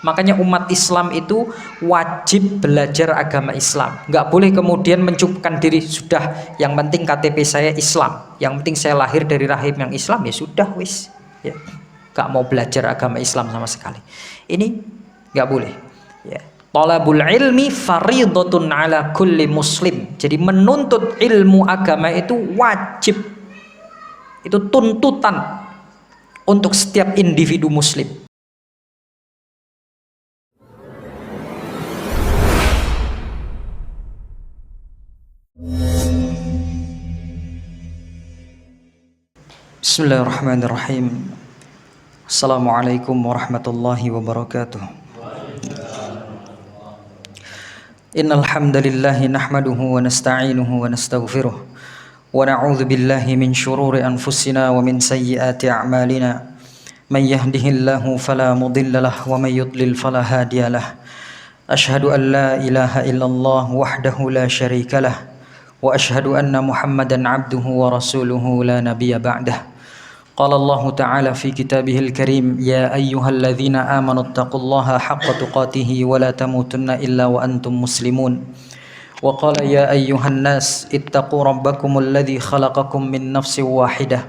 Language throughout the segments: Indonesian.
Makanya umat Islam itu wajib belajar agama Islam. Nggak boleh kemudian mencukupkan diri, sudah yang penting KTP saya Islam, yang penting saya lahir dari rahim yang Islam, ya sudah wis. Ya. Nggak mau belajar agama Islam sama sekali. Ini nggak boleh. Ya. Talabul ilmi fardhatun ala kulli muslim. Jadi menuntut ilmu agama itu wajib. Itu tuntutan untuk setiap individu muslim. Bismillahirrahmanirrahim. Assalamualaikum warahmatullahi wabarakatuh. Innal hamdalillah nahmaduhu wa nasta'inuhu wa nastaghfiruh wa na'udzu billahi min shururi anfusina wa min sayyiati a'malina. Man yahdihillahu fala mudilla lahu wa may yudlil fala hadiya lahu. Asyhadu an la ilaha illallah wahdahu la syarika lahu wa asyhadu anna Muhammadan 'abduhu wa rasuluhu la nabiyya ba'dahu. قال الله تعالى في كتابه الكريم يا أيها الذين آمنوا اتقوا الله حق تقاته ولا تموتن إلا وأنتم مسلمون وقال يا أيها الناس اتقوا ربكم الذي خلقكم من نفس واحدة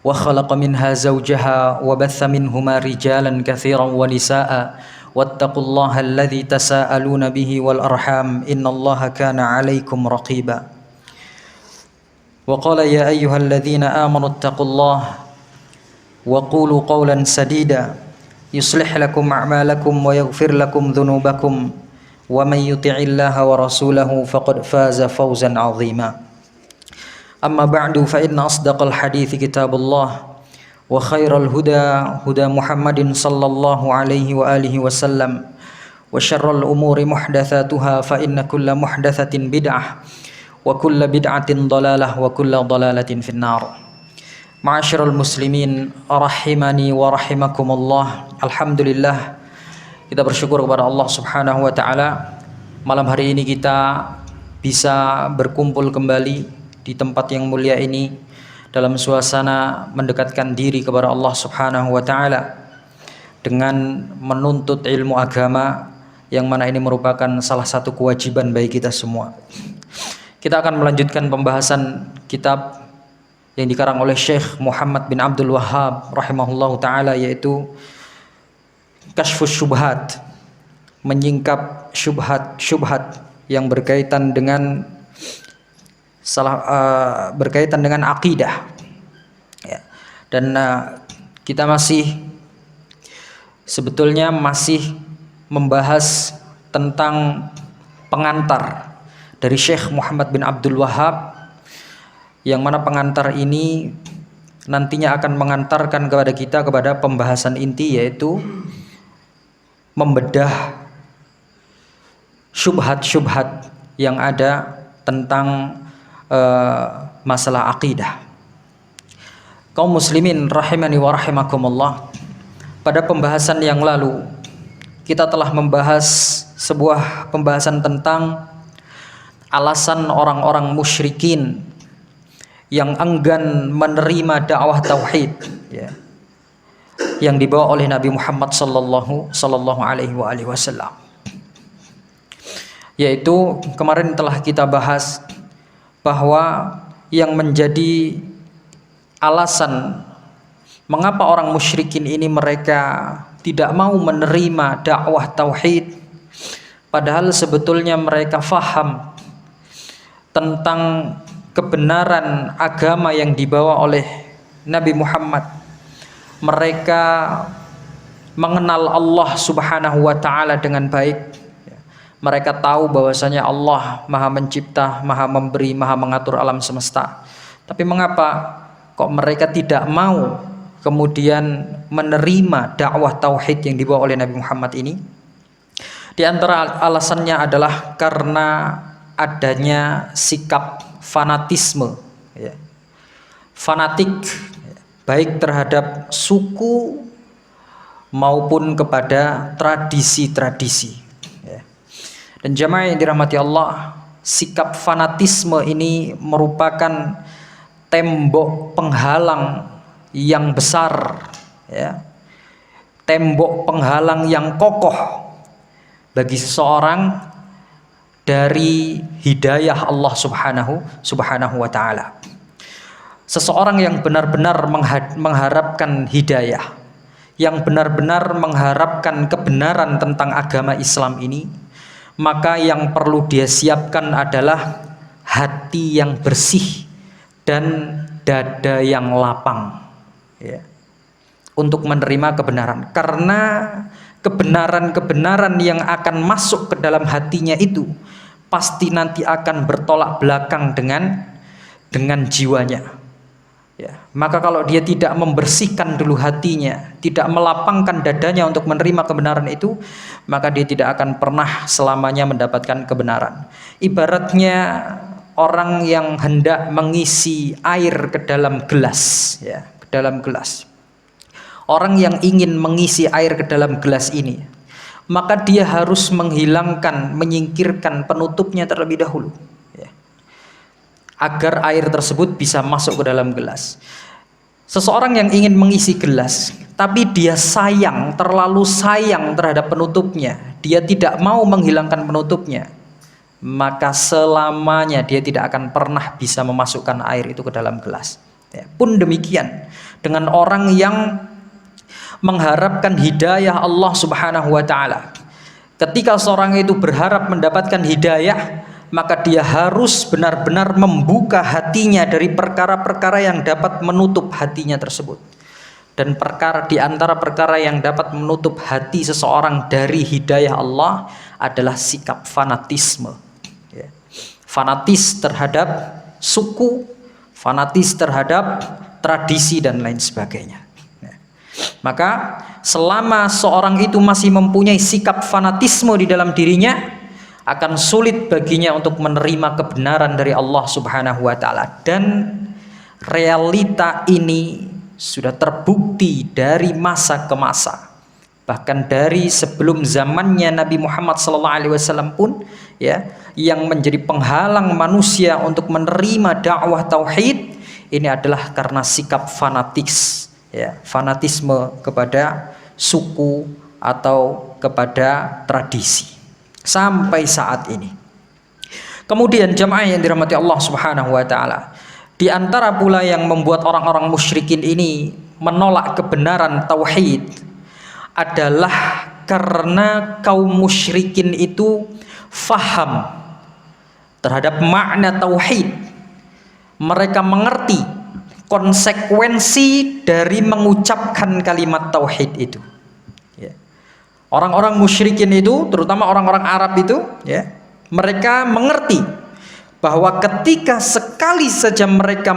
وخلق منها زوجها وبث منهما رجالا كثيرا ونساء واتقوا الله الذي تساءلون به والأرحام إن الله كان عليكم رقيبا وقال يا أيها الذين آمنوا اتقوا الله وقولوا قولا سديدا يصلح لكم أعمالكم ويغفر لكم ذنوبكم ومن يطع الله ورسوله فقد فاز فوزا عظيما أما بعد فإن أصدق الحديث كتاب الله وخير الهدى هدى محمد صلى الله عليه وآله وسلم وشر الأمور محدثاتها فإن كل محدثة بدعة وكل بدعة ضلالة وكل ضلالة في النار. Ma'asyiral muslimin rahimani wa rahimakumullah. Alhamdulillah, kita bersyukur kepada Allah Subhanahu wa taala, malam hari ini kita bisa berkumpul kembali di tempat yang mulia ini dalam suasana mendekatkan diri kepada Allah Subhanahu wa taala dengan menuntut ilmu agama, yang mana ini merupakan salah satu kewajiban bagi kita semua. Kita akan melanjutkan pembahasan kitab yang dikarang oleh Syekh Muhammad bin Abdul Wahhab rahimahullahu taala, yaitu Kashfus Syubhat, menyingkap syubhat-syubhat yang berkaitan dengan berkaitan dengan akidah. Ya. Dan kita sebetulnya masih membahas tentang pengantar dari Syekh Muhammad bin Abdul Wahhab, yang mana pengantar ini nantinya akan mengantarkan kepada kita kepada pembahasan inti, yaitu membedah syubhat-syubhat yang ada tentang masalah akidah. Kaum muslimin rahimani wa rahimakumullah, pada pembahasan yang lalu kita telah membahas sebuah pembahasan tentang alasan orang-orang musyrikin yang enggan menerima dakwah tauhid, ya, yang dibawa oleh Nabi Muhammad sallallahu alaihi wasallam. Yaitu kemarin telah kita bahas bahwa yang menjadi alasan mengapa orang musyrikin ini mereka tidak mau menerima dakwah tauhid, padahal sebetulnya mereka faham tentang kebenaran agama yang dibawa oleh Nabi Muhammad. Mereka mengenal Allah Subhanahu wa taala dengan baik. Mereka tahu bahwasanya Allah Maha Mencipta, Maha Memberi, Maha Mengatur alam semesta. Tapi mengapa kok mereka tidak mau kemudian menerima dakwah tauhid yang dibawa oleh Nabi Muhammad ini? Di antara alasannya adalah karena adanya sikap fanatisme, ya, fanatik, baik terhadap suku maupun kepada tradisi-tradisi, ya. Dan jamaah yang dirahmati Allah, sikap fanatisme ini merupakan tembok penghalang yang besar, ya, tembok penghalang yang kokoh bagi seseorang dari hidayah Allah Subhanahu wa taala. Seseorang yang benar-benar mengharapkan hidayah, yang benar-benar mengharapkan kebenaran tentang agama Islam ini, maka yang perlu dia siapkan adalah hati yang bersih dan dada yang lapang, ya, untuk menerima kebenaran. Karena kebenaran-kebenaran yang akan masuk ke dalam hatinya itu pasti nanti akan bertolak belakang dengan jiwanya. Ya, maka kalau dia tidak membersihkan dulu hatinya, tidak melapangkan dadanya untuk menerima kebenaran itu, maka dia tidak akan pernah selamanya mendapatkan kebenaran. Ibaratnya orang yang hendak mengisi air ke dalam gelas, ya, ke dalam gelas. Orang yang ingin mengisi air ke dalam gelas ini, maka dia harus menyingkirkan penutupnya terlebih dahulu, ya, agar air tersebut bisa masuk ke dalam gelas. Seseorang yang ingin mengisi gelas, tapi dia terlalu sayang terhadap penutupnya, dia tidak mau menghilangkan penutupnya, maka selamanya dia tidak akan pernah bisa memasukkan air itu ke dalam gelas. Ya, pun demikian dengan orang yang mengharapkan hidayah Allah Subhanahu wa taala. Ketika seorang itu berharap mendapatkan hidayah, maka dia harus benar-benar membuka hatinya dari perkara-perkara yang dapat menutup hatinya tersebut. Dan di antara perkara yang dapat menutup hati seseorang dari hidayah Allah adalah sikap fanatisme, ya. Fanatis terhadap suku, fanatis terhadap tradisi dan lain sebagainya. Maka selama seorang itu masih mempunyai sikap fanatisme di dalam dirinya, akan sulit baginya untuk menerima kebenaran dari Allah Subhanahu wa taala. Dan realita ini sudah terbukti dari masa ke masa. Bahkan dari sebelum zamannya Nabi Muhammad SAW pun, ya, yang menjadi penghalang manusia untuk menerima dakwah tauhid ini adalah karena sikap fanatis, ya, fanatisme kepada suku atau kepada tradisi sampai saat ini. Kemudian jamaah yang dirahmati Allah Subhanahu wa taala, di antara pula yang membuat orang-orang musyrikin ini menolak kebenaran tauhid adalah karena kaum musyrikin itu faham terhadap makna tauhid. Mereka mengerti konsekuensi dari mengucapkan kalimat tauhid itu, ya. Orang-orang musyrikin itu, terutama orang-orang Arab itu, ya, mereka mengerti bahwa ketika sekali saja mereka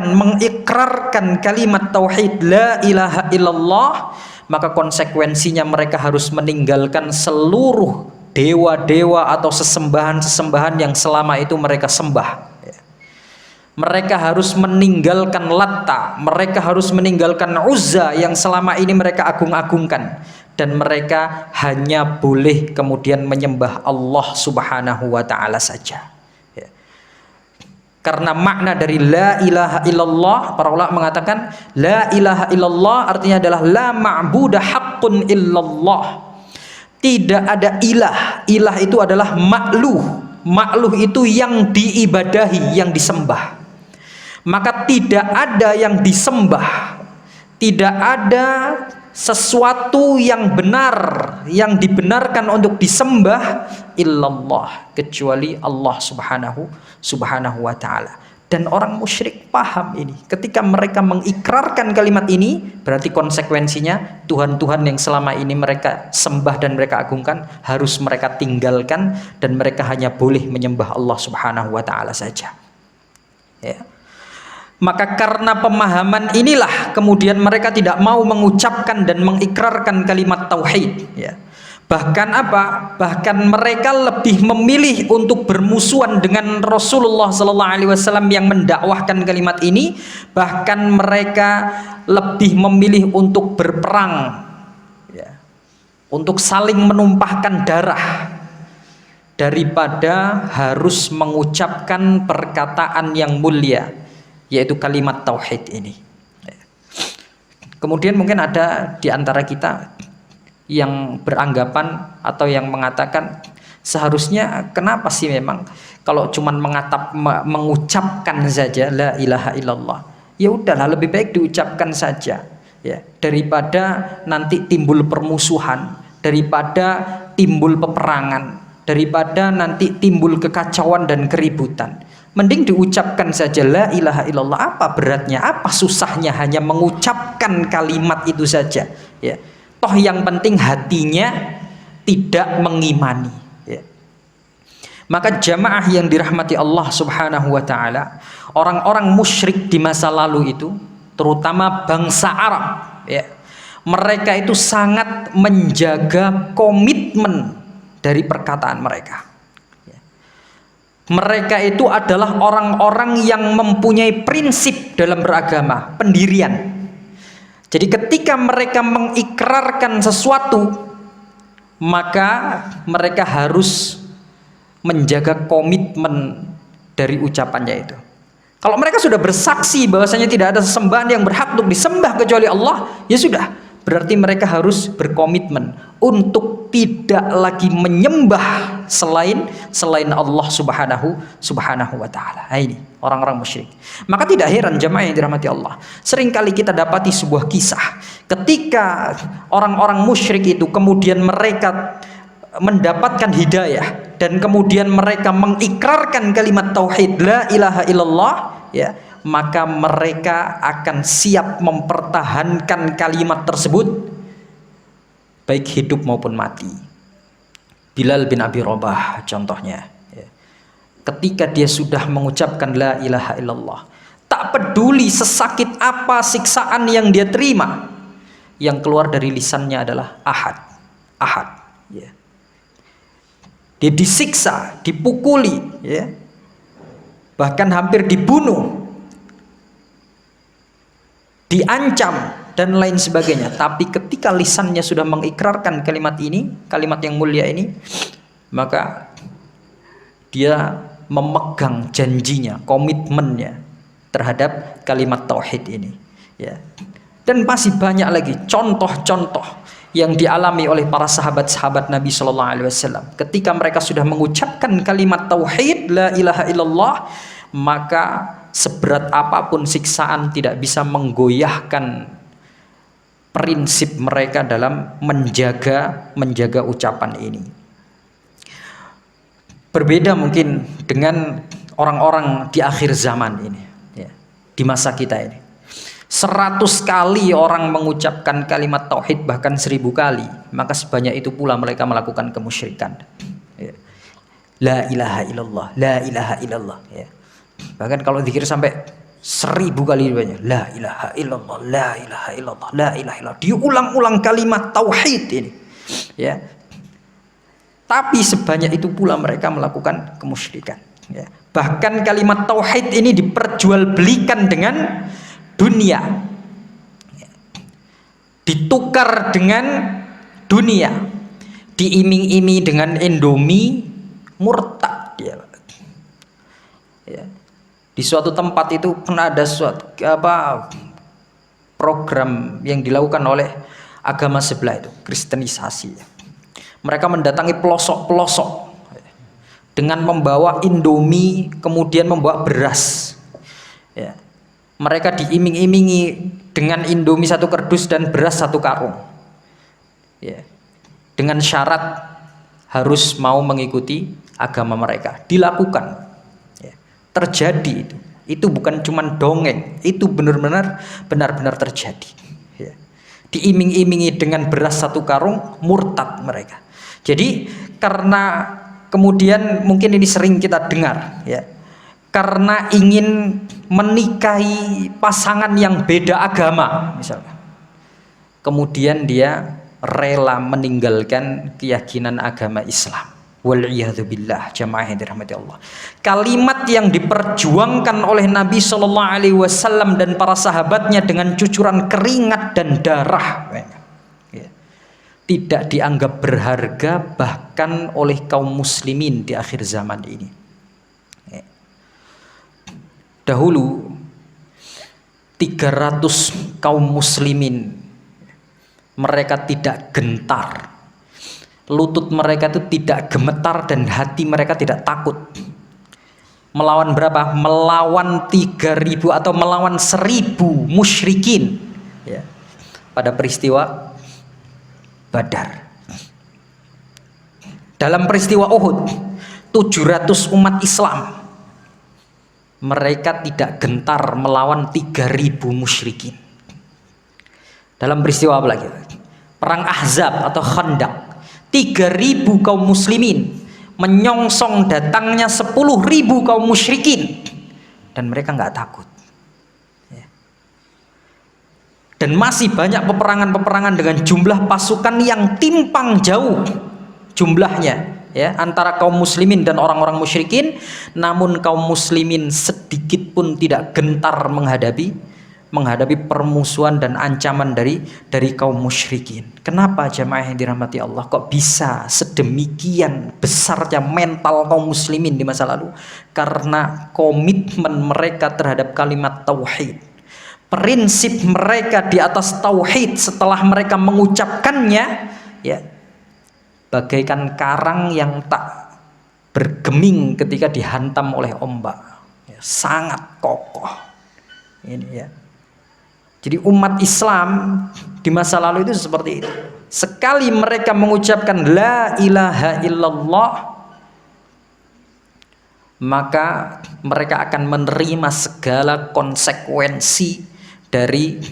mengikrarkan kalimat tauhid la ilaha illallah, maka konsekuensinya mereka harus meninggalkan seluruh dewa-dewa atau sesembahan-sesembahan yang selama itu mereka sembah. Mereka harus meninggalkan Latta, mereka harus meninggalkan Uzza yang selama ini mereka agung-agungkan, dan mereka hanya boleh kemudian menyembah Allah Subhanahu wa taala saja. Ya. Karena makna dari la ilaha illallah, para ulama mengatakan la ilaha illallah artinya adalah la ma'budah haqqun illallah. Tidak ada ilah. Ilah itu adalah ma'luh. Ma'luh itu yang diibadahi, yang disembah. Maka tidak ada yang disembah, tidak ada sesuatu yang benar, yang dibenarkan untuk disembah illallah, kecuali Allah Subhanahu wa taala. Dan orang musyrik paham ini. Ketika mereka mengikrarkan kalimat ini, berarti konsekuensinya Tuhan-Tuhan yang selama ini mereka sembah dan mereka agungkan harus mereka tinggalkan, dan mereka hanya boleh menyembah Allah Subhanahu wa taala saja. Ya. Maka karena pemahaman inilah kemudian mereka tidak mau mengucapkan dan mengikrarkan kalimat tauhid, ya. Bahkan apa? Bahkan mereka lebih memilih untuk bermusuhan dengan Rasulullah SAW yang mendakwahkan kalimat ini. Bahkan mereka lebih memilih untuk berperang, ya, untuk saling menumpahkan darah daripada harus mengucapkan perkataan yang mulia, yaitu kalimat tauhid ini. Kemudian mungkin ada di antara kita yang beranggapan atau yang mengatakan seharusnya kenapa sih memang kalau cuman mengucapkan saja la ilaha illallah, ya udahlah lebih baik diucapkan saja ya, daripada nanti timbul permusuhan, daripada timbul peperangan, daripada nanti timbul kekacauan dan keributan. Mending diucapkan saja la ilaha illallah. Apa beratnya, apa susahnya hanya mengucapkan kalimat itu saja ya. Toh yang penting hatinya tidak mengimani ya. Maka jamaah yang dirahmati Allah subhanahu wa ta'ala, orang-orang musyrik di masa lalu itu, terutama bangsa Arab ya, mereka itu sangat menjaga komitmen dari perkataan mereka. Mereka itu adalah orang-orang yang mempunyai prinsip dalam beragama, pendirian. Jadi ketika mereka mengikrarkan sesuatu, maka mereka harus menjaga komitmen dari ucapannya itu. Kalau mereka sudah bersaksi bahwasanya tidak ada sesembahan yang berhak untuk disembah kecuali Allah, ya sudah, berarti mereka harus berkomitmen untuk tidak lagi menyembah selain Allah subhanahu wa ta'ala. Ini orang-orang musyrik. Maka tidak heran jamaah yang dirahmati Allah, seringkali kita dapati sebuah kisah ketika orang-orang musyrik itu kemudian mereka mendapatkan hidayah dan kemudian mereka mengikrarkan kalimat tauhid la ilaha illallah ya, maka mereka akan siap mempertahankan kalimat tersebut baik hidup maupun mati. Bilal bin Abi Rabah contohnya ya. Ketika dia sudah mengucapkan la ilaha illallah, tak peduli sesakit apa siksaan yang dia terima, yang keluar dari lisannya adalah ahad ya. Dia disiksa, dipukuli ya, bahkan hampir dibunuh, diancam dan lain sebagainya. Tapi ketika lisannya sudah mengikrarkan kalimat ini, kalimat yang mulia ini, maka dia memegang janjinya, komitmennya terhadap kalimat tauhid ini ya. Dan masih banyak lagi contoh-contoh yang dialami oleh para sahabat-sahabat Nabi Shallallahu Alaihi Wasallam. Ketika mereka sudah mengucapkan kalimat tauhid la ilaha illallah, maka seberat apapun siksaan tidak bisa menggoyahkan prinsip mereka dalam menjaga ucapan ini. Berbeda mungkin dengan orang-orang di akhir zaman ini ya, di masa kita ini. 100 kali orang mengucapkan kalimat tauhid, bahkan 1000 kali, maka sebanyak itu pula mereka melakukan kemusyrikan ya. La ilaha illallah, la ilaha illallah ya. Bahkan kalau zikir sampai 1000 kali banyak, la ilaha illallah, la ilaha illallah, la ilaha illallah, diulang-ulang kalimat tauhid ini ya. Tapi sebanyak itu pula mereka melakukan kemusyrikan ya. Bahkan kalimat tauhid ini diperjualbelikan dengan dunia, ditukar dengan dunia, diiming-imingi dengan Indomie, murtad dia ya. Di suatu tempat itu pernah ada suatu program yang dilakukan oleh agama sebelah itu, kristenisasi ya. Mereka mendatangi pelosok-pelosok dengan membawa Indomie, kemudian membawa beras ya. Mereka diiming-imingi dengan Indomie 1 kardus dan beras 1 karung ya, dengan syarat harus mau mengikuti agama mereka. Dilakukan ya. Terjadi itu bukan cuma dongeng, itu benar-benar terjadi ya. Diiming-imingi dengan beras 1 karung, murtad mereka. Jadi karena kemudian mungkin ini sering kita dengar ya, karena ingin menikahi pasangan yang beda agama misalnya, kemudian dia rela meninggalkan keyakinan agama Islam. Wal'iyadzubillah jamaah yang dirahmati Allah. Kalimat yang diperjuangkan oleh Nabi Shallallahu Alaihi Wasallam dan para sahabatnya dengan cucuran keringat dan darah ya, tidak dianggap berharga bahkan oleh kaum muslimin di akhir zaman ini. Dahulu 300 kaum muslimin, mereka tidak gentar, lutut mereka itu tidak gemetar dan hati mereka tidak takut. Melawan berapa? Melawan 3.000 atau melawan 1.000 musyrikin ya, pada peristiwa Badar. Dalam peristiwa Uhud 700 umat Islam, mereka tidak gentar melawan 3.000 musyrikin. Dalam peristiwa apa lagi? Perang Ahzab atau Khandaq, 3.000 kaum muslimin menyongsong datangnya 10.000 kaum musyrikin, dan mereka nggak takut. Dan masih banyak peperangan-peperangan dengan jumlah pasukan yang timpang jauh jumlahnya ya, antara kaum muslimin dan orang-orang musyrikin, namun kaum muslimin sedikit pun tidak gentar menghadapi permusuhan dan ancaman dari kaum musyrikin. Kenapa jamaah yang dirahmati Allah kok bisa sedemikian besarnya mental kaum muslimin di masa lalu? Karena komitmen mereka terhadap kalimat tauhid, prinsip mereka di atas tauhid setelah mereka mengucapkannya ya, bagaikan karang yang tak bergeming ketika dihantam oleh ombak ya, sangat kokoh ini ya. Jadi umat Islam di masa lalu itu seperti itu. Sekali mereka mengucapkan la ilaha illallah, maka mereka akan menerima segala konsekuensi dari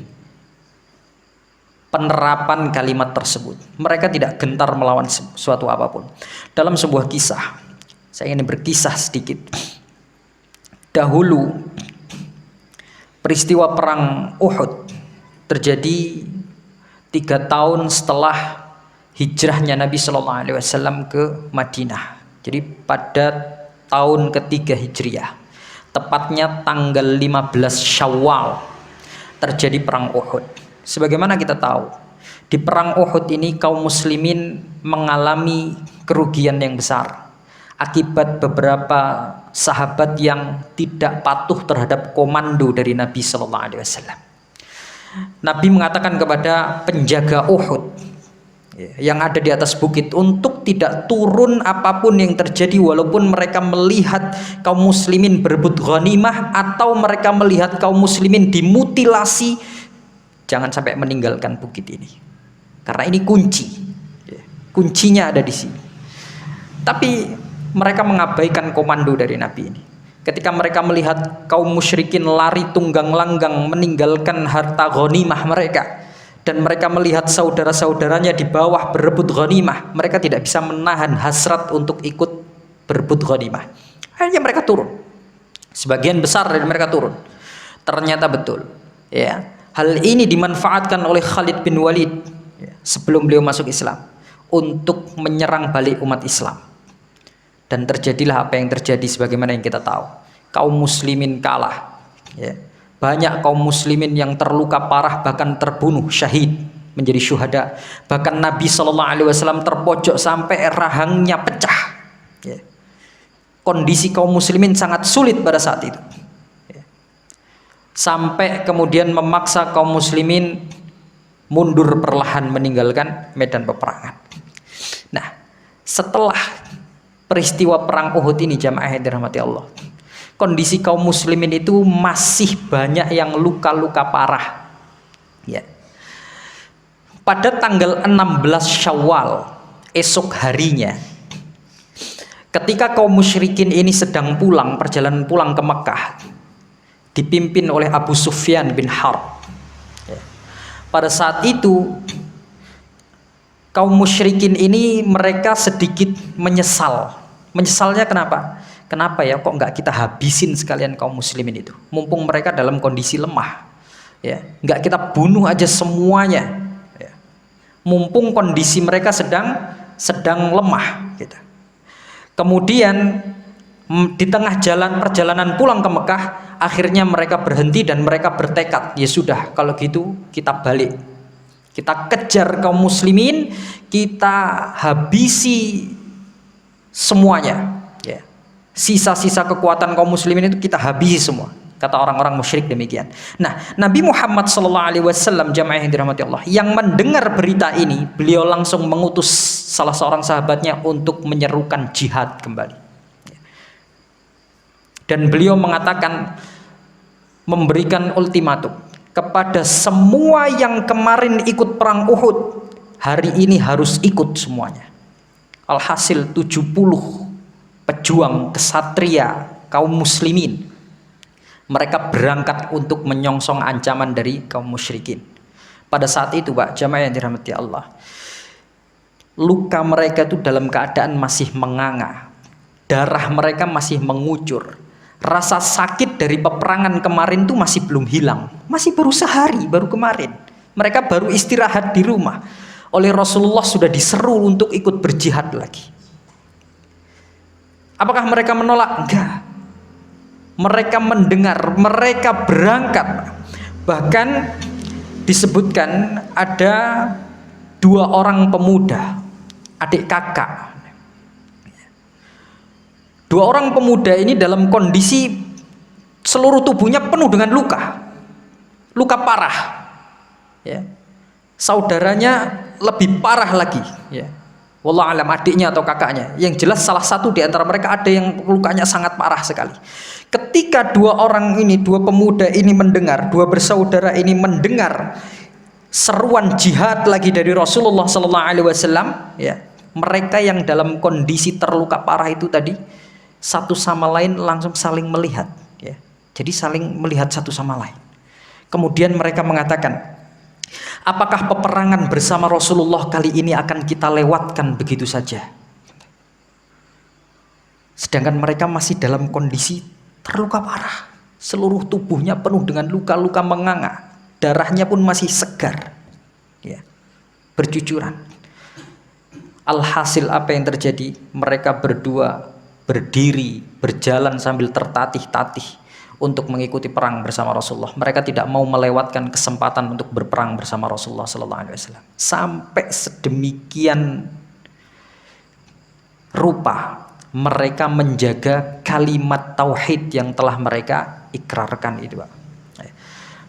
penerapan kalimat tersebut. Mereka tidak gentar melawan suatu apapun. Dalam sebuah kisah, saya ingin berkisah sedikit. Dahulu peristiwa perang Uhud terjadi 3 tahun setelah hijrahnya Nabi Shallallahu Alaihi Wasallam ke Madinah. Jadi pada tahun ketiga Hijriah, tepatnya tanggal 15 Syawal, terjadi perang Uhud. Sebagaimana kita tahu, di perang Uhud ini kaum muslimin mengalami kerugian yang besar akibat beberapa sahabat yang tidak patuh terhadap komando dari Nabi Shallallahu Alaihi Wasallam. Nabi mengatakan kepada penjaga Uhud yang ada di atas bukit untuk tidak turun apapun yang terjadi, walaupun mereka melihat kaum muslimin berebut ghanimah atau mereka melihat kaum muslimin dimutilasi, jangan sampai meninggalkan bukit ini, karena ini kunci, kuncinya ada di sini. Tapi mereka mengabaikan komando dari Nabi ini. Ketika mereka melihat kaum musyrikin lari tunggang langgang meninggalkan harta ghanimah mereka, dan mereka melihat saudara-saudaranya di bawah berebut ghanimah, mereka tidak bisa menahan hasrat untuk ikut berebut ghanimah. Akhirnya mereka turun. Sebagian besar dari mereka turun. Ternyata betul, ya. Hal ini dimanfaatkan oleh Khalid bin Walid sebelum beliau masuk Islam untuk menyerang balik umat Islam. Dan terjadilah apa yang terjadi sebagaimana yang kita tahu. Kaum muslimin kalah ya. Banyak kaum muslimin yang terluka parah, bahkan terbunuh syahid, menjadi syuhada. Bahkan Nabi Shallallahu Alaihi Wasallam terpojok sampai rahangnya pecah ya. Kondisi kaum muslimin sangat sulit pada saat itu ya. Sampai kemudian memaksa kaum muslimin mundur perlahan meninggalkan medan peperangan. Nah, setelah peristiwa perang Uhud ini jamaah yang dirahmati Allah, kondisi kaum muslimin itu masih banyak yang luka-luka parah ya. Pada tanggal 16 Syawal, esok harinya, ketika kaum musyrikin ini sedang pulang, perjalanan pulang ke Mekah, dipimpin oleh Abu Sufyan bin Harb ya. Pada saat itu kaum musyrikin ini mereka sedikit menyesal. Menyesalnya kenapa? Kenapa ya kok nggak kita habisin sekalian kaum muslimin itu? Mumpung mereka dalam kondisi lemah, ya nggak kita bunuh aja semuanya. Ya. Mumpung kondisi mereka sedang lemah. Gitu. Kemudian di tengah perjalanan pulang ke Mekah, akhirnya mereka berhenti dan mereka bertekad, ya sudah kalau gitu kita balik. Kita kejar kaum muslimin, kita habisi semuanya ya. Sisa-sisa kekuatan kaum muslimin itu kita habisi semua, Kata orang-orang musyrik demikian. Nah, Nabi Muhammad SAW jamaah yang dirahmati Allah, yang mendengar berita ini, beliau langsung mengutus salah seorang sahabatnya untuk menyerukan jihad kembali. Dan beliau mengatakan, memberikan ultimatum kepada semua yang kemarin ikut perang Uhud, hari ini harus ikut semuanya. Alhasil 70 pejuang kesatria kaum muslimin, mereka berangkat untuk menyongsong ancaman dari kaum musyrikin. Pada saat itu, Pak, jamaah yang dirahmati Allah, luka mereka itu dalam keadaan masih menganga, darah mereka masih mengucur, rasa sakit dari peperangan kemarin itu masih belum hilang, masih baru sehari, baru kemarin mereka baru istirahat di rumah, oleh Rasulullah sudah diseru untuk ikut berjihad lagi. Apakah mereka menolak? Enggak. Mereka mendengar, mereka berangkat. Bahkan disebutkan ada 2 orang pemuda, adik kakak. 2 orang pemuda ini dalam kondisi seluruh tubuhnya penuh dengan luka parah. Ya. Saudaranya lebih parah lagi. Ya. Wallah alam, adiknya atau kakaknya. Yang jelas salah satu di antara mereka ada yang lukanya sangat parah sekali. Ketika 2 orang ini, 2 pemuda ini mendengar, 2 bersaudara ini mendengar seruan jihad lagi dari Rasulullah SAW, ya, mereka yang dalam kondisi terluka parah itu tadi, satu sama lain langsung saling melihat, ya. Jadi saling melihat satu sama lain. Kemudian mereka mengatakan, apakah peperangan bersama Rasulullah kali ini akan kita lewatkan begitu saja? Sedangkan mereka masih dalam kondisi terluka parah, seluruh tubuhnya penuh dengan luka-luka menganga, darahnya pun masih segar, ya, bercucuran. Alhasil apa yang terjadi? Mereka berdua berdiri, berjalan sambil tertatih-tatih untuk mengikuti perang bersama Rasulullah. Mereka tidak mau melewatkan kesempatan untuk berperang bersama Rasulullah SAW. Sampai sedemikian rupa mereka menjaga kalimat tauhid yang telah mereka ikrarkan itu, Pak.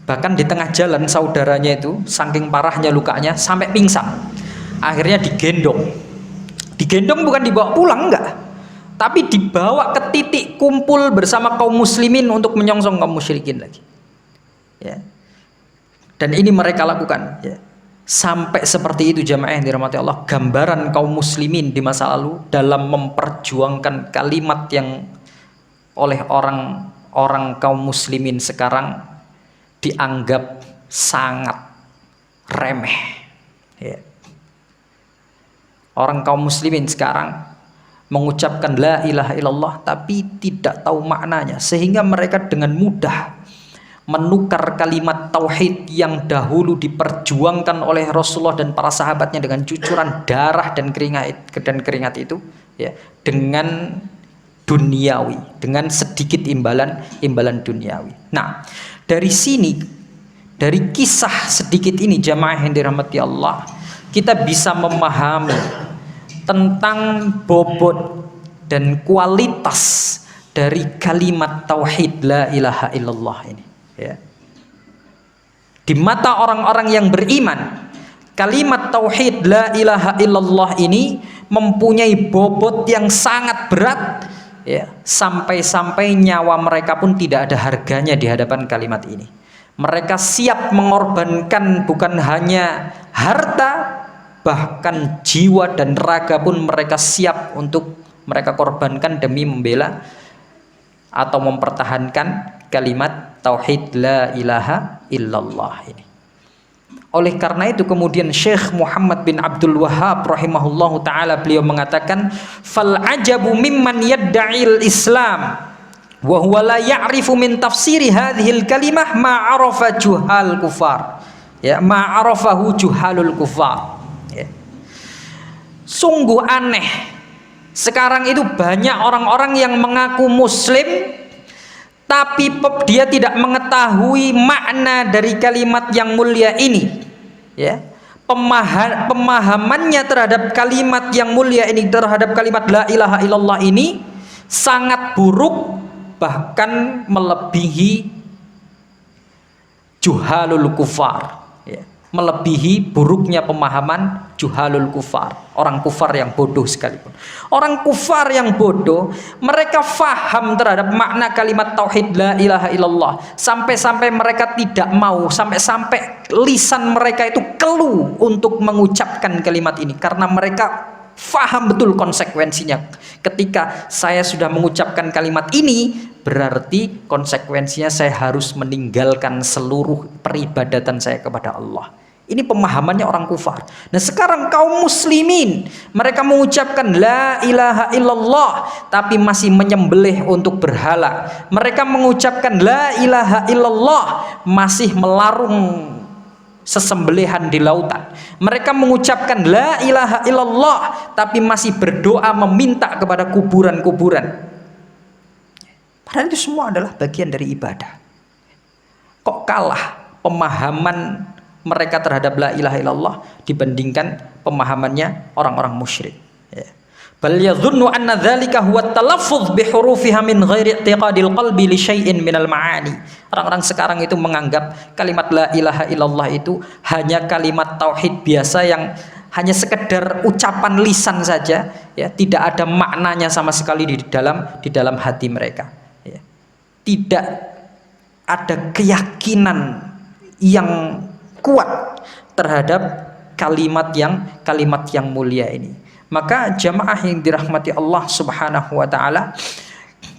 Bahkan di tengah jalan saudaranya itu saking parahnya lukanya sampai pingsan. Akhirnya digendong. Digendong bukan dibawa pulang, enggak, tapi dibawa ke titik kumpul bersama kaum muslimin untuk menyongsong kaum musyrikin lagi. Ya. Dan ini mereka lakukan, ya. Sampai seperti itu jamaah yang dirahmati Allah, gambaran kaum muslimin di masa lalu dalam memperjuangkan kalimat yang oleh orang kaum muslimin sekarang dianggap sangat remeh, ya. Orang kaum muslimin sekarang mengucapkan la ilaha illallah tapi tidak tahu maknanya, sehingga mereka dengan mudah menukar kalimat tauhid yang dahulu diperjuangkan oleh Rasulullah dan para sahabatnya dengan cucuran darah dan keringat itu, ya, dengan duniawi, dengan sedikit imbalan duniawi. Nah, dari sini, dari kisah sedikit ini jamaah yang dirahmati Allah, kita bisa memahami tentang bobot dan kualitas dari kalimat tauhid la ilaha illallah ini, ya. Di mata orang-orang yang beriman, kalimat tauhid la ilaha illallah ini mempunyai bobot yang sangat berat, ya, sampai-sampai nyawa mereka pun tidak ada harganya di hadapan kalimat ini. Mereka siap mengorbankan bukan hanya harta, bahkan jiwa dan raga pun mereka siap untuk mereka korbankan demi membela atau mempertahankan kalimat tauhid la ilaha illallah ini. Oleh karena itu kemudian Syekh Muhammad bin Abdul Wahhab rahimahullahu taala beliau mengatakan, fal ajabu mimman yadda'il Islam wa huwa la ya'rifu min tafsiri hadhil kalimah ma 'arafa juhal kufar, ya, ma 'arafahu juhalul kufar. Sungguh aneh, sekarang itu banyak orang-orang yang mengaku muslim tapi dia tidak mengetahui makna dari kalimat yang mulia ini, ya. Pemahamannya terhadap kalimat yang mulia ini, terhadap kalimat la ilaha illallah ini sangat buruk, bahkan melebihi juhalul kufar, ya, melebihi buruknya pemahaman juhalul kufar, orang kufar yang bodoh sekalipun. Orang kufar yang bodoh, mereka faham terhadap makna kalimat tauhid la ilaha illallah, sampai-sampai mereka tidak mau, sampai-sampai lisan mereka itu keluh untuk mengucapkan kalimat ini, karena mereka faham betul konsekuensinya. Ketika saya sudah mengucapkan kalimat ini, berarti konsekuensinya saya harus meninggalkan seluruh peribadatan saya kepada Allah. Ini pemahamannya orang kufar. Nah sekarang kaum muslimin, mereka mengucapkan la ilaha illallah tapi masih menyembelih untuk berhala. Mereka mengucapkan la ilaha illallah masih melarung sesembelihan di lautan. Mereka mengucapkan la ilaha illallah tapi masih berdoa meminta kepada kuburan-kuburan. Padahal itu semua adalah bagian dari ibadah. Kok kalah pemahaman mereka terhadap la ilaha illallah dibandingkan pemahamannya orang-orang musyrik, ya. Bal yadhunnu anna dzalika huwa at-talaffuz bi hurufiha min ghairi i'tiqadil qalbi li syai'in minal ma'ani. Orang-orang sekarang itu menganggap kalimat la ilaha illallah itu hanya kalimat tauhid biasa yang hanya sekedar ucapan lisan saja, ya, tidak ada maknanya sama sekali di dalam hati mereka, ya. Tidak ada keyakinan yang kuat terhadap kalimat yang mulia ini. Maka jamaah yang dirahmati Allah Subhanahu wa taala,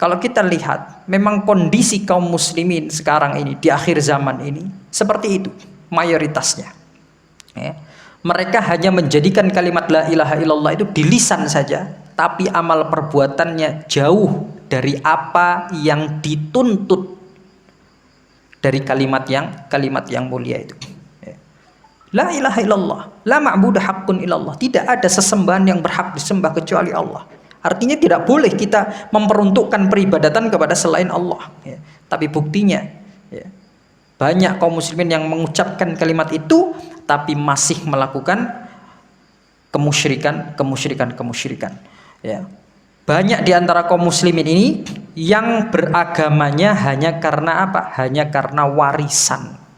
kalau kita lihat memang kondisi kaum muslimin sekarang ini di akhir zaman ini seperti itu mayoritasnya, ya. Mereka hanya menjadikan kalimat la ilaha illallah itu di lisan saja, tapi amal perbuatannya jauh dari apa yang dituntut dari kalimat yang mulia itu. La ilaha illallah, la ma'budu haqqun illallah. Tidak ada sesembahan yang berhak disembah kecuali Allah. Artinya tidak boleh kita memperuntukkan peribadatan kepada selain Allah, ya. Tapi buktinya, ya, banyak kaum muslimin yang mengucapkan kalimat itu tapi masih melakukan kemusyrikan, ya. Banyak di antara kaum muslimin ini yang beragamanya hanya karena apa? Hanya karena warisan.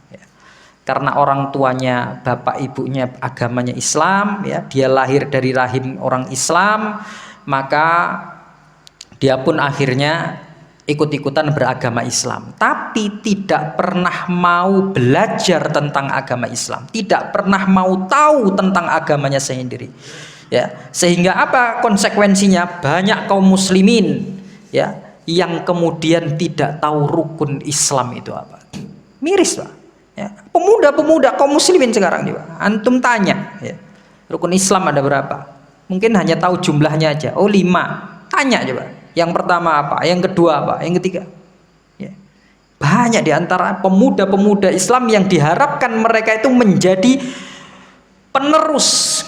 Karena orang tuanya, bapak ibunya agamanya Islam, ya, dia lahir dari rahim orang Islam, maka dia pun akhirnya ikut-ikutan beragama Islam, tapi tidak pernah mau belajar tentang agama Islam, tidak pernah mau tahu tentang agamanya sendiri, ya. Sehingga apa konsekuensinya? Banyak kaum muslimin, ya, yang kemudian tidak tahu rukun Islam itu apa. Miris, Pak. Ya, pemuda-pemuda kaum muslimin sekarang juga, antum tanya, ya, rukun Islam ada berapa? Mungkin hanya tahu jumlahnya aja. Oh 5. Tanya coba. Yang pertama apa? Yang kedua apa? Yang ketiga. Ya. Banyak di antara pemuda-pemuda Islam yang diharapkan mereka itu menjadi penerus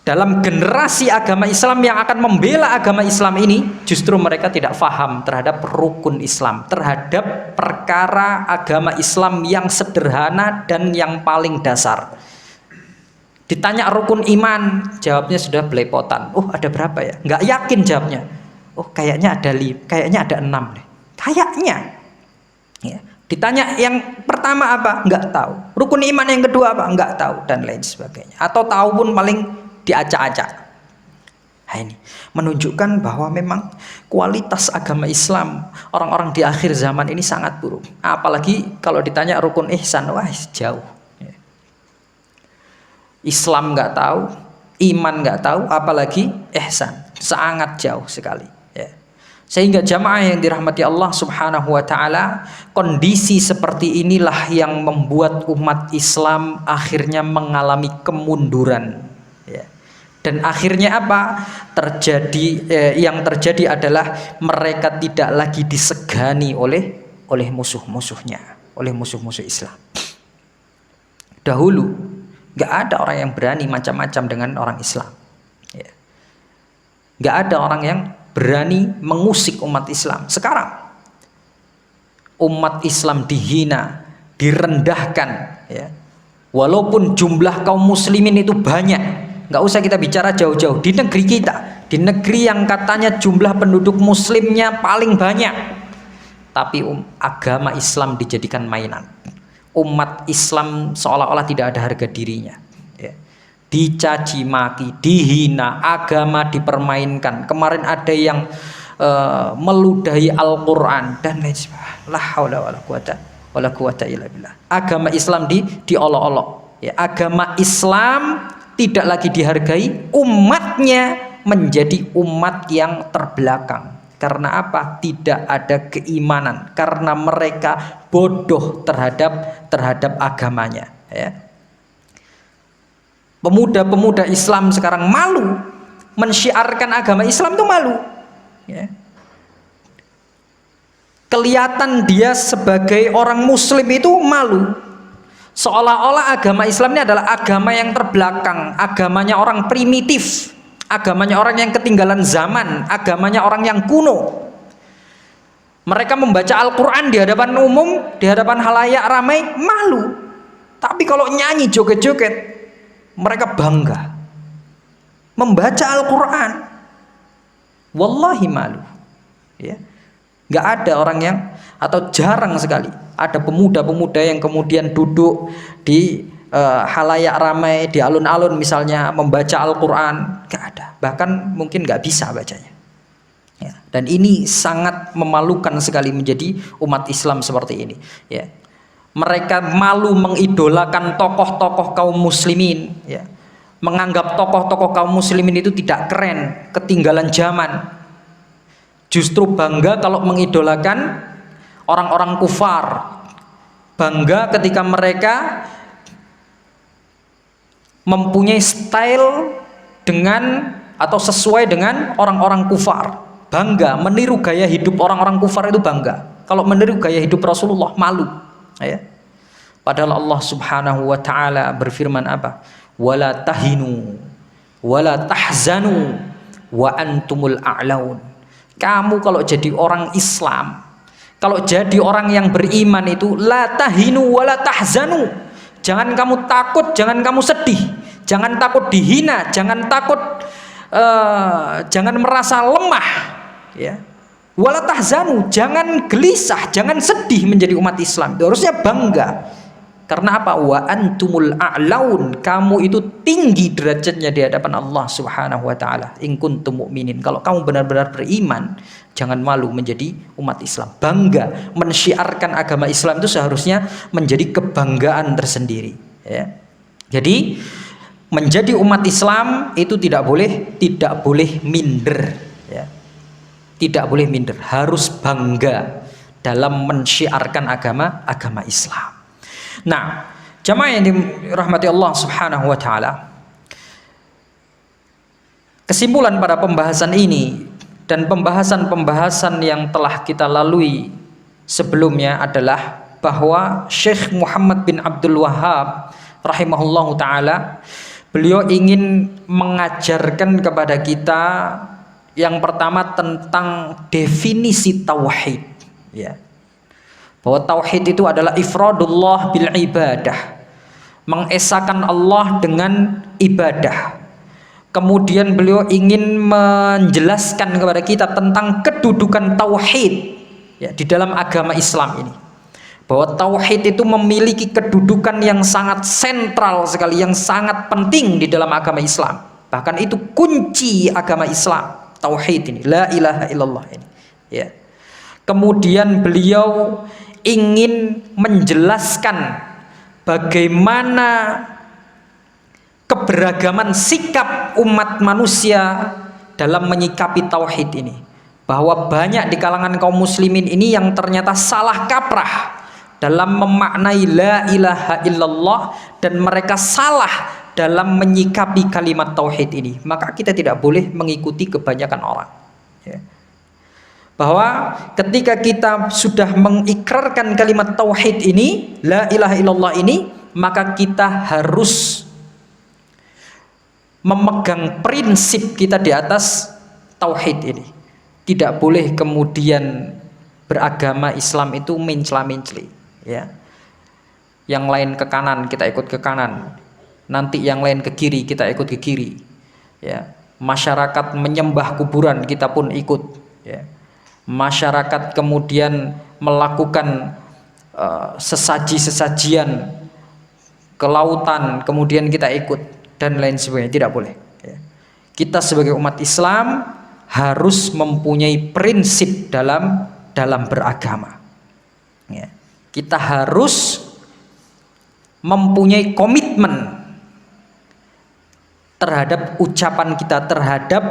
dalam generasi agama Islam yang akan membela agama Islam ini, justru mereka tidak faham terhadap rukun Islam, terhadap perkara agama Islam yang sederhana dan yang paling dasar. Ditanya rukun iman, jawabnya sudah belepotan. Oh ada berapa ya? Nggak yakin jawabnya. Oh kayaknya ada 6 deh. Kayaknya. Ya. Ditanya yang pertama apa? Nggak tahu. Rukun iman yang kedua apa? Nggak tahu, dan lain sebagainya. Atau tahu pun paling diacak-acak. Nah, ini menunjukkan bahwa memang kualitas agama Islam orang-orang di akhir zaman ini sangat buruk. Apalagi kalau ditanya rukun ihsan, wah jauh. Islam nggak tahu, iman nggak tahu, apalagi ihsan, sangat jauh sekali, ya. Sehingga jamaah yang dirahmati Allah Subhanahu wa taala, kondisi seperti inilah yang membuat umat Islam akhirnya mengalami kemunduran. Dan akhirnya apa? Yang terjadi adalah mereka tidak lagi disegani oleh musuh-musuhnya, oleh musuh-musuh Islam. Dahulu nggak ada orang yang berani macam-macam dengan orang Islam, ya. Nggak ada orang yang berani mengusik umat Islam. Sekarang umat Islam dihina, direndahkan, ya. Walaupun jumlah kaum muslimin itu banyak. Nggak usah kita bicara jauh-jauh, di negeri kita, di negeri yang katanya jumlah penduduk muslimnya paling banyak, tapi agama Islam dijadikan mainan. umat Islam seolah-olah tidak ada harga dirinya, ya. Dicaci maki, dihina, agama dipermainkan. Kemarin ada yang meludahi Al-Quran dan lain sebagainya. La haula wala quwata illa billah. Agama Islam diolok-olok, ya. Agama Islam tidak lagi dihargai, umatnya menjadi umat yang terbelakang. Karena apa? Tidak ada keimanan, karena mereka bodoh terhadap agamanya, ya. Pemuda-pemuda Islam sekarang malu mensyiarkan agama Islam, itu malu, ya. Kelihatan dia sebagai orang muslim itu malu, seolah-olah agama Islam ini adalah agama yang terbelakang, agamanya orang primitif, agamanya orang yang ketinggalan zaman, agamanya orang yang kuno. Mereka membaca Al-Quran di hadapan umum, di hadapan halayak ramai, malu. Tapi kalau nyanyi joget-joget, mereka bangga membaca Al-Quran. Wallahi malu, ya. Nggak ada orang yang, atau jarang sekali ada pemuda-pemuda yang kemudian duduk di halayak ramai di alun-alun misalnya membaca Al-Quran. Nggak ada, bahkan mungkin nggak bisa bacanya, ya. Dan ini sangat memalukan sekali menjadi umat Islam seperti ini, ya. Mereka malu mengidolakan tokoh-tokoh kaum muslimin, ya. Menganggap tokoh-tokoh kaum muslimin itu tidak keren, ketinggalan zaman. Justru bangga kalau mengidolakan orang-orang kufar, bangga ketika mereka mempunyai style dengan atau sesuai dengan orang-orang kufar, bangga meniru gaya hidup orang-orang kufar, itu bangga. Kalau meniru gaya hidup Rasulullah malu, ya. Padahal Allah Subhanahu wa taala berfirman apa? Wala tahinu wala tahzanu wa antumul a'laun. Kamu kalau jadi orang Islam, kalau jadi orang yang beriman itu la tahinu wala tahzanu. Jangan kamu takut, jangan kamu sedih, jangan takut dihina, jangan takut, jangan merasa lemah, ya. Wala tahzanu, jangan gelisah, jangan sedih menjadi umat Islam. Itu harusnya bangga. Karena apa? Wa antumul a'laun, kamu itu tinggi derajatnya di hadapan Allah Subhanahu wa taala. In kuntum mu'minin, kalau kamu benar-benar beriman, jangan malu menjadi umat Islam. Bangga mensyiarkan agama Islam itu seharusnya menjadi kebanggaan tersendiri, ya. Jadi menjadi umat Islam itu tidak boleh minder, ya. Tidak boleh minder, harus bangga dalam mensyiarkan agama Islam. Nah, jamaah yang dirahmati Allah Subhanahu wa taala, kesimpulan pada pembahasan ini dan pembahasan-pembahasan yang telah kita lalui sebelumnya adalah bahwa Syekh Muhammad bin Abdul Wahhab rahimahullahu taala, beliau ingin mengajarkan kepada kita yang pertama tentang definisi tauhid, ya. Bahwa tauhid itu adalah ifradullah bil ibadah, mengesahkan Allah dengan ibadah. Kemudian beliau ingin menjelaskan kepada kita tentang kedudukan tauhid, ya, di dalam agama Islam ini. Bahwa tauhid itu memiliki kedudukan yang sangat sentral sekali, yang sangat penting di dalam agama Islam. Bahkan itu kunci agama Islam, tauhid ini, la ilaha illallah ini, ya. Kemudian beliau ingin menjelaskan bagaimana keberagaman sikap umat manusia dalam menyikapi tauhid ini, bahwa banyak di kalangan kaum muslimin ini yang ternyata salah kaprah dalam memaknai la ilaha illallah, dan mereka salah dalam menyikapi kalimat tauhid ini. Maka kita tidak boleh mengikuti kebanyakan orang, ya. Bahwa ketika kita sudah mengikrarkan kalimat tauhid ini, la ilaha illallah ini, maka kita harus memegang prinsip kita di atas tauhid ini. Tidak boleh kemudian beragama Islam itu mencela-menceli, ya. Yang lain ke kanan kita ikut ke kanan, nanti yang lain ke kiri kita ikut ke kiri, ya. Masyarakat menyembah kuburan kita pun ikut, ya. Masyarakat kemudian melakukan sesaji-sesajian ke lautan kemudian kita ikut dan lain sebagainya, tidak boleh. Kita sebagai umat Islam harus mempunyai prinsip dalam beragama. Kita harus mempunyai komitmen terhadap ucapan kita, terhadap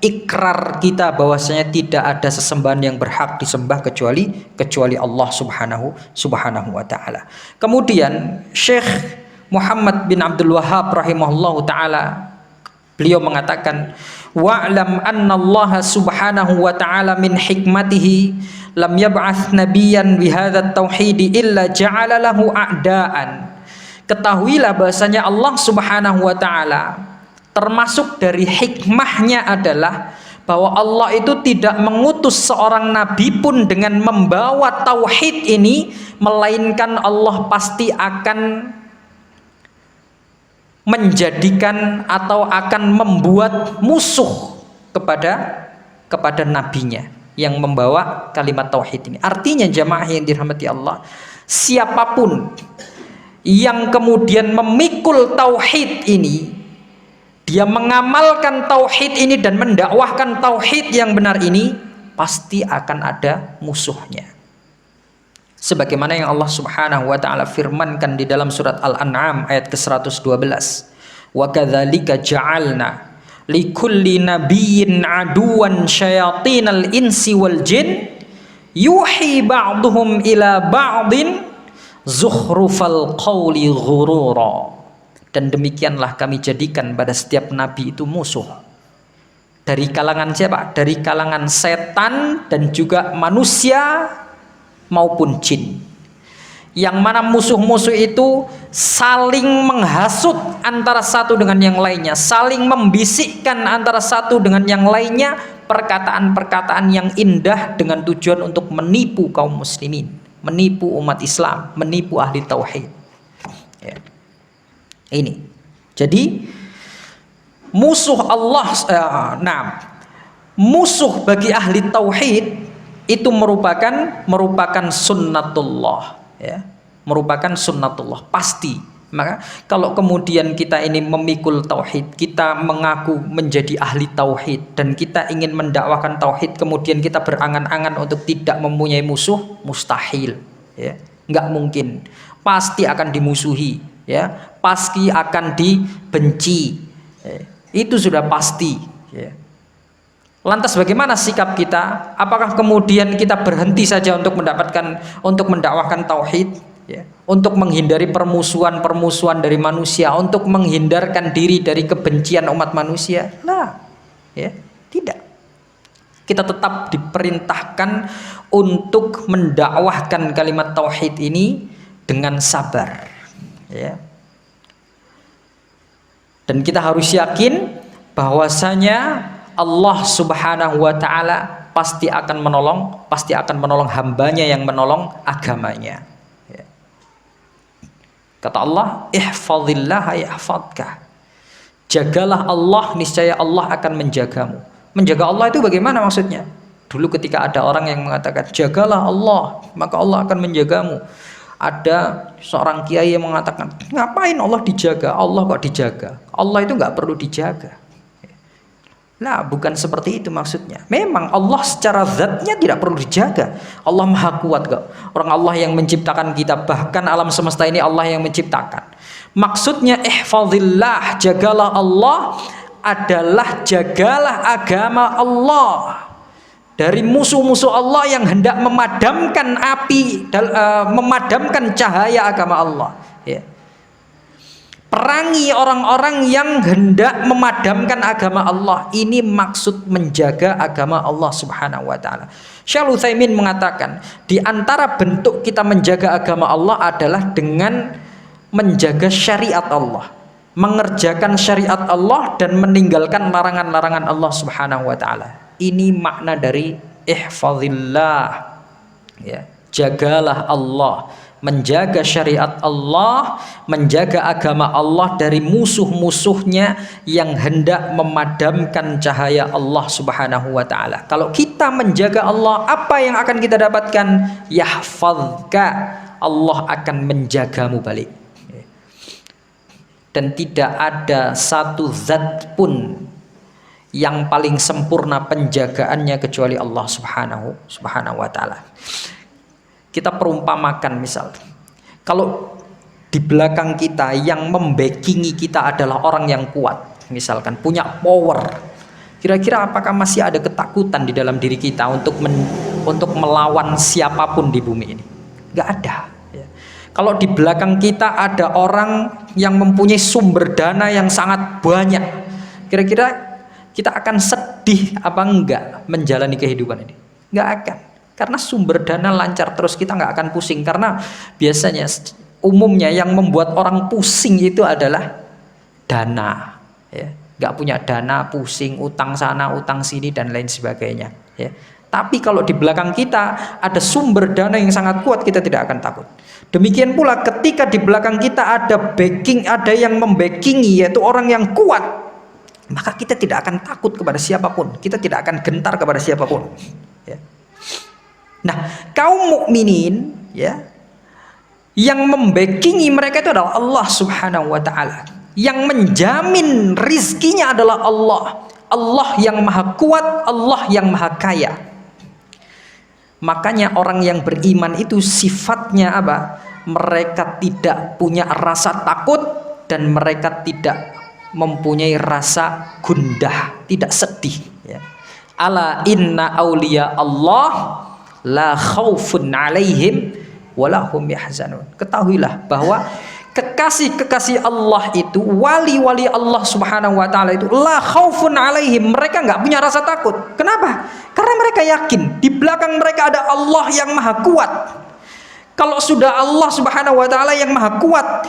ikrar kita bahwasanya tidak ada sesembahan yang berhak disembah kecuali Allah Subhanahu wa taala. Kemudian Syekh Muhammad bin Abdul Wahhab rahimahullahu taala, beliau mengatakan, wa'lam anna Allah Subhanahu wa taala min hikmatihi lam yab'ats nabiyyan bihadzal tauhid illa ja'ala lahu a'daan. Ketahuilah bahasanya Allah Subhanahu wa taala, termasuk dari hikmahnya adalah bahwa Allah itu tidak mengutus seorang nabi pun dengan membawa tauhid ini, melainkan Allah pasti akan menjadikan atau akan membuat musuh kepada nabinya yang membawa kalimat tauhid ini. Artinya jamaah yang dirahmati Allah, siapapun yang kemudian memikul tauhid ini, dia mengamalkan tauhid ini dan mendakwahkan tauhid yang benar ini, pasti akan ada musuhnya. Sebagaimana yang Allah Subhanahu wa taala firmankan di dalam surat Al-An'am ayat ke-112. Wa kadzalika ja'alna likulli nabiyyin aduwan syayatinal insi wal jin yuhi ba'duhum ila ba'din zukhrufal qawli ghurura. Dan demikianlah kami jadikan pada setiap nabi itu musuh. Dari kalangan siapa? Dari kalangan setan dan juga manusia maupun jin. Yang mana musuh-musuh itu saling menghasut antara satu dengan yang lainnya, saling membisikkan antara satu dengan yang lainnya perkataan-perkataan yang indah dengan tujuan untuk menipu kaum muslimin, menipu umat Islam, menipu ahli tauhid. Ya. Ini. Jadi musuh Allah, musuh bagi ahli tauhid itu merupakan sunnatullah, ya, merupakan sunnatullah pasti. Maka kalau kemudian kita ini memikul tauhid, kita mengaku menjadi ahli tauhid dan kita ingin mendakwakan tauhid, kemudian kita berangan-angan untuk tidak mempunyai musuh, mustahil, ya, nggak mungkin, pasti akan dimusuhi, ya, pasti akan dibenci, ya, itu sudah pasti, ya. Lantas bagaimana sikap kita? Apakah kemudian kita berhenti saja untuk mendakwahkan tauhid, ya, untuk menghindari permusuhan dari manusia, untuk menghindarkan diri dari kebencian umat manusia? Nah, ya, tidak. Kita tetap diperintahkan untuk mendakwahkan kalimat tauhid ini dengan sabar, ya. Dan kita harus yakin bahwasanya Allah Subhanahu wa taala pasti akan menolong hambanya yang menolong agamanya. Ya. Kata Allah, ihfazillah yahfazka. Jagalah Allah, niscaya Allah akan menjagamu. Menjaga Allah itu bagaimana maksudnya? Dulu ketika ada orang yang mengatakan jagalah Allah, maka Allah akan menjagamu. Ada seorang kiai yang mengatakan, ngapain Allah dijaga? Allah kok dijaga? Allah itu nggak perlu dijaga. Nah, bukan seperti itu maksudnya. Memang Allah secara zatnya tidak perlu dijaga. Allah maha kuat kok. Orang Allah yang menciptakan kita, bahkan alam semesta ini Allah yang menciptakan. Maksudnya ihfazillah, jagalah Allah, adalah jagalah agama Allah dari musuh-musuh Allah yang hendak memadamkan api, memadamkan cahaya agama Allah, ya. Perangi orang-orang yang hendak memadamkan agama Allah. Ini maksud menjaga agama Allah Subhanahu wa taala. Syaikhul Utsaimin mengatakan, di antara bentuk kita menjaga agama Allah adalah dengan menjaga syariat Allah, mengerjakan syariat Allah dan meninggalkan larangan-larangan Allah Subhanahu wa taala. Ini makna dari ihfazillah, ya, jagalah Allah, menjaga syariat Allah, menjaga agama Allah dari musuh-musuhnya yang hendak memadamkan cahaya Allah Subhanahu wa taala. Kalau kita menjaga Allah, apa yang akan kita dapatkan? Yahfazka, Allah akan menjagamu balik. Dan tidak ada satu zat pun yang paling sempurna penjagaannya kecuali Allah subhanahu wa ta'ala. Kita perumpamakan, misal kalau di belakang kita yang membackingi kita adalah orang yang kuat, misalkan punya power, kira-kira apakah masih ada ketakutan di dalam diri kita untuk melawan siapapun di bumi ini? Gak ada. Kalau di belakang kita ada orang yang mempunyai sumber dana yang sangat banyak, kira-kira kita akan sedih apa enggak menjalani kehidupan ini? Enggak akan, karena sumber dana lancar terus, kita enggak akan pusing. Karena biasanya umumnya yang membuat orang pusing itu adalah dana, ya. Enggak punya dana, pusing, utang sana, utang sini dan lain sebagainya, ya. Tapi kalau di belakang kita ada sumber dana yang sangat kuat, kita tidak akan takut. Demikian pula ketika di belakang kita ada backing, ada yang membackingi, yaitu orang yang kuat, maka kita tidak akan takut kepada siapapun, kita tidak akan gentar kepada siapapun, ya. Nah, kaum mukminin, ya, yang membackingi mereka itu adalah Allah subhanahu wa ta'ala. Yang menjamin rizkinya adalah Allah. Allah yang maha kuat, Allah yang maha kaya. Makanya orang yang beriman itu sifatnya apa? Mereka tidak punya rasa takut dan mereka tidak mempunyai rasa gundah, tidak sedih, ya. Ala inna auliya Allah la khaufun alaihim walahum yahzanun. Ketahuilah bahwa kekasih-kekasih Allah itu, wali-wali Allah subhanahu wa ta'ala itu, la khaufun alaihim, mereka nggak punya rasa takut. Kenapa? Karena mereka yakin di belakang mereka ada Allah yang maha kuat. Kalau sudah Allah subhanahu wa ta'ala yang maha kuat,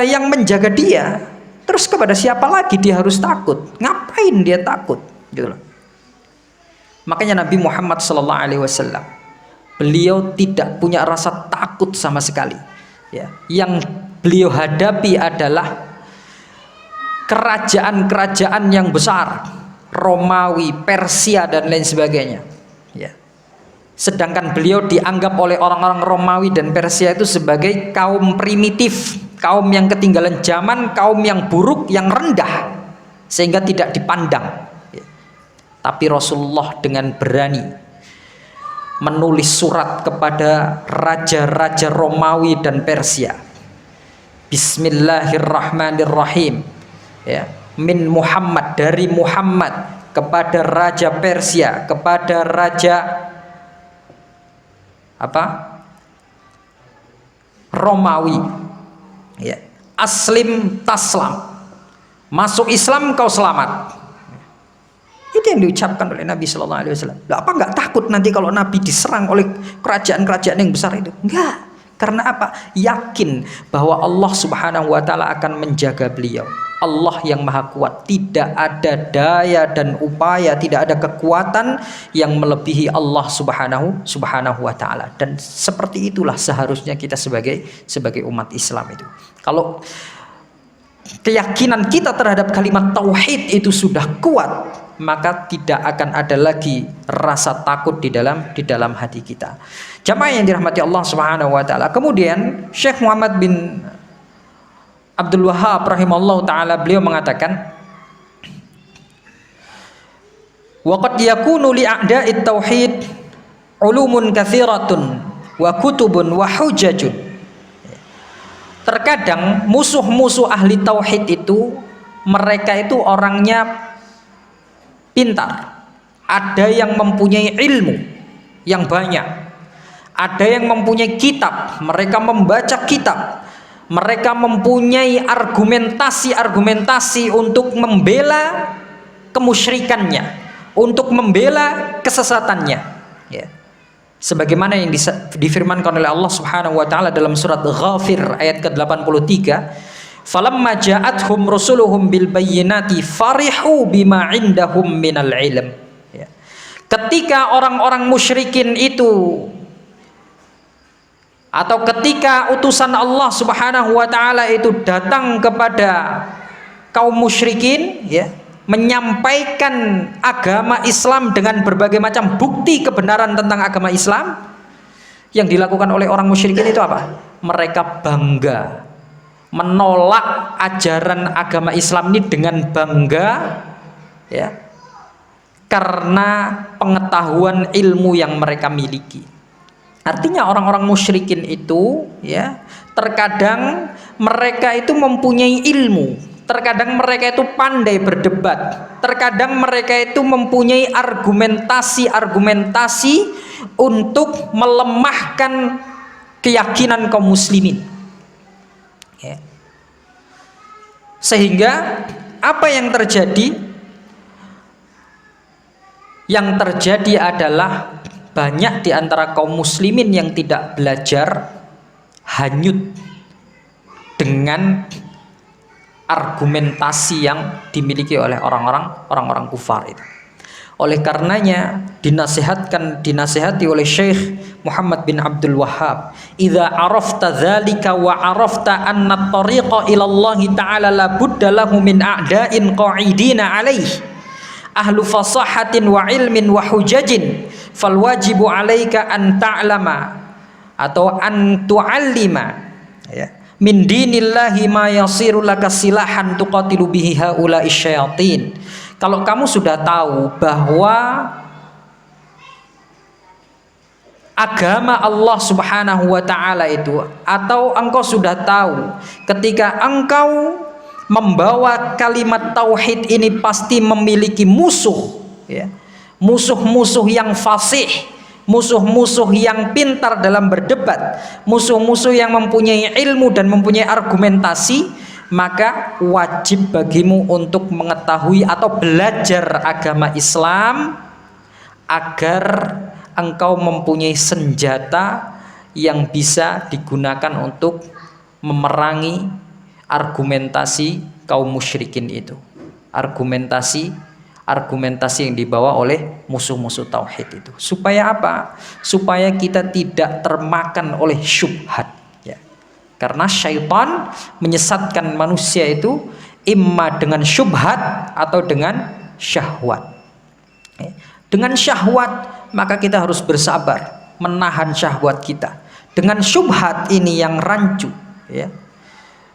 yang menjaga dia, terus kepada siapa lagi dia harus takut? Ngapain dia takut? Gitu loh. Makanya Nabi Muhammad SAW, beliau tidak punya rasa takut sama sekali, ya. Yang beliau hadapi adalah kerajaan-kerajaan yang besar, Romawi, Persia dan lain sebagainya, ya. Sedangkan beliau dianggap oleh orang-orang Romawi dan Persia itu sebagai kaum primitif, kaum yang ketinggalan zaman, kaum yang buruk, yang rendah, sehingga tidak dipandang, ya. Tapi Rasulullah dengan berani menulis surat kepada raja-raja Romawi dan Persia. Bismillahirrahmanirrahim, ya. Min Muhammad, dari Muhammad kepada raja Persia, kepada raja apa? Romawi, ya. Aslim taslam, masuk Islam kau selamat. Itu yang diucapkan oleh Nabi Sallallahu Alaihi Wasallam. Apa nggak takut nanti kalau Nabi diserang oleh kerajaan-kerajaan yang besar itu? Enggak. Karena apa? Yakin bahwa Allah Subhanahu wa ta'ala akan menjaga beliau. Allah yang maha kuat, tidak ada daya dan upaya, tidak ada kekuatan yang melebihi Allah Subhanahu wa ta'ala. Dan seperti itulah seharusnya kita sebagai umat Islam itu. Kalau keyakinan kita terhadap kalimat tauhid itu sudah kuat, maka tidak akan ada lagi rasa takut di dalam hati kita. Jamaah yang dirahmati Allah Subhanahu wa taala. Kemudian Syekh Muhammad bin Abdul Wahhab rahimallahu taala, beliau mengatakan, wa qad yakunu li a'da'it tauhid ulumun katsiratun wa kutubun wa hujajun. Terkadang musuh-musuh ahli tauhid itu, mereka itu orangnya pintar, ada yang mempunyai ilmu yang banyak, ada yang mempunyai kitab, mereka membaca kitab, mereka mempunyai argumentasi untuk membela kemusyrikannya, untuk membela kesesatannya, ya. Sebagaimana yang difirmankan oleh Allah Subhanahu wa taala dalam surat Ghafir ayat ke-83, falamma ja'athum rusuluhum bil bayyinati farihu bima indahum minal ilm, ya. Ketika orang-orang musyrikin itu, atau ketika utusan Allah Subhanahu wa taala itu datang kepada kaum musyrikin, ya, menyampaikan agama Islam dengan berbagai macam bukti kebenaran tentang agama Islam, Yang dilakukan oleh orang musyrikin itu apa? Mereka bangga, menolak ajaran agama Islam ini dengan bangga, ya, karena pengetahuan ilmu yang mereka miliki. Artinya orang-orang musyrikin itu, ya, terkadang mereka itu mempunyai ilmu, terkadang mereka itu pandai berdebat, terkadang mereka itu mempunyai argumentasi untuk melemahkan keyakinan kaum muslimin, ya. Sehingga apa yang terjadi? Yang terjadi adalah banyak di antara kaum muslimin yang tidak belajar hanyut dengan argumentasi yang dimiliki oleh orang-orang kufar itu. Oleh karenanya dinasihati oleh Syekh Muhammad bin Abdul Wahhab, "Idza arafta dzalika wa arafta anna at-tariqa ila Allah ta'ala la budda lahu min a'da'in qa'idina 'alaihi ahlu fasahatin wa ilmin wa hujajin fal wajibu 'alaika an ta'lama atau an tu'allima, ya, min dinillahi ma yasiru laka silahan tuqatilu bihi haula'i syayatin." Kalau kamu sudah tahu bahwa agama Allah Subhanahu wa ta'ala itu, atau engkau sudah tahu ketika engkau membawa kalimat tauhid ini pasti memiliki musuh, ya, musuh-musuh yang fasih, musuh-musuh yang pintar dalam berdebat, musuh-musuh yang mempunyai ilmu dan mempunyai argumentasi, maka wajib bagimu untuk mengetahui atau belajar agama Islam agar engkau mempunyai senjata yang bisa digunakan untuk memerangi argumentasi kaum musyrikin itu, argumentasi yang dibawa oleh musuh-musuh tauhid itu. Supaya apa? Supaya kita tidak termakan oleh syubhat. Karena syaitan menyesatkan manusia itu imma dengan syubhat atau dengan syahwat. Dengan syahwat maka kita harus bersabar menahan syahwat kita. Dengan syubhat ini yang rancu, ya,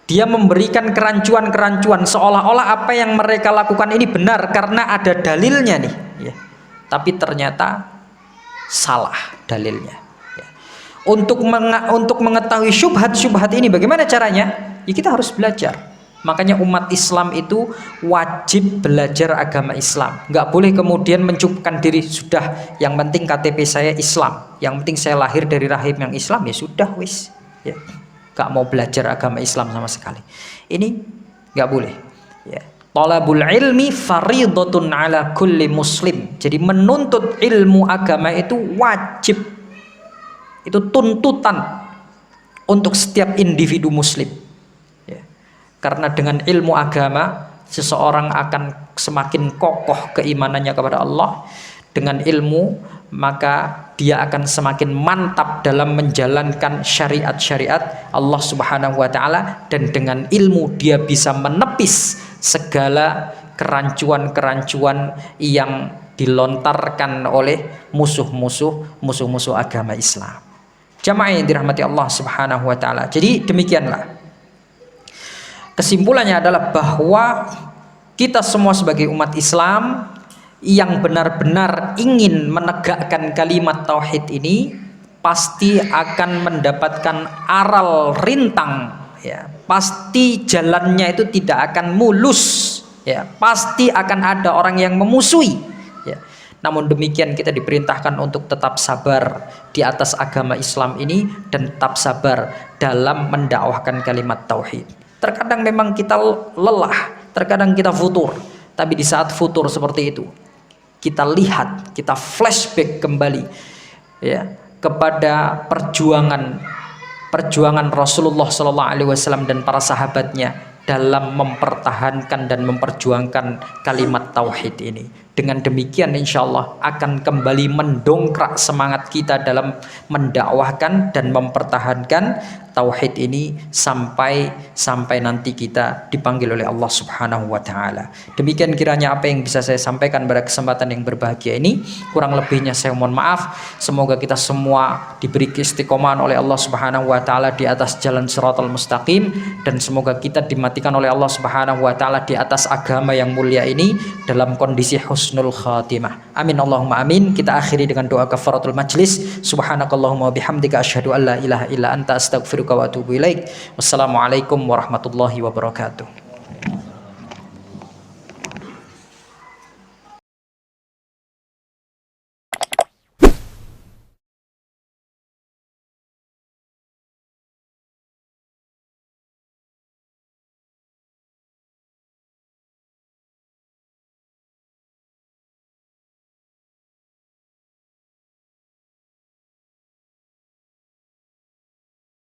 dia memberikan kerancuan-kerancuan seolah-olah apa yang mereka lakukan ini benar karena ada dalilnya nih, ya. Tapi ternyata salah dalilnya. Untuk mengetahui syubhat-syubhat ini bagaimana caranya? Ya, kita harus belajar. Makanya umat Islam itu wajib belajar agama Islam. Nggak boleh kemudian mencukupkan diri, sudah yang penting KTP saya Islam, yang penting saya lahir dari rahim yang Islam, ya sudah wis, ya. Nggak mau belajar agama Islam sama sekali. Ini nggak boleh, ya. Talabul ilmi fardhatun ala kulli muslim. Jadi menuntut ilmu agama itu wajib. Itu tuntutan untuk setiap individu muslim, ya. Karena dengan ilmu agama seseorang akan semakin kokoh keimanannya kepada Allah. Dengan ilmu maka dia akan semakin mantap dalam menjalankan syariat-syariat Allah Subhanahu wa ta'ala, dan dengan ilmu dia bisa menepis segala kerancuan-kerancuan yang dilontarkan oleh musuh-musuh agama Islam. Jamaah yang dirahmati Allah Subhanahu wa ta'ala. Jadi demikianlah kesimpulannya adalah bahwa kita semua sebagai umat Islam yang benar-benar ingin menegakkan kalimat tauhid ini pasti akan mendapatkan aral rintang, ya. Pasti jalannya itu tidak akan mulus, ya. Pasti akan ada orang yang memusuhi, ya. Namun demikian kita diperintahkan untuk tetap sabar di atas agama Islam ini dan tetap sabar dalam mendakwahkan kalimat tauhid. Terkadang memang kita lelah, terkadang kita futur, tapi di saat futur seperti itu kita lihat, kita flashback kembali, ya, kepada perjuangan Rasulullah SAW dan para sahabatnya dalam mempertahankan dan memperjuangkan kalimat tauhid ini. Dengan demikian insya Allah akan kembali mendongkrak semangat kita dalam mendakwahkan dan mempertahankan tauhid ini sampai nanti kita dipanggil oleh Allah Subhanahu wa taala. Demikian kiranya apa yang bisa saya sampaikan pada kesempatan yang berbahagia ini. Kurang lebihnya saya mohon maaf. Semoga kita semua diberi keistiqomahan oleh Allah Subhanahu wa taala di atas jalan Shiratal Mustaqim, dan semoga kita dimatikan oleh Allah Subhanahu wa taala di atas agama yang mulia ini dalam kondisi husnul khatimah. Amin Allahumma amin. Kita akhiri dengan doa kafaratul majlis. Subhanakallahumma wa bihamdika asyhadu an la ilaha illa anta astaghfiruka wa atubu ilaik. Wassalamualaikum warahmatullahi wabarakatuh.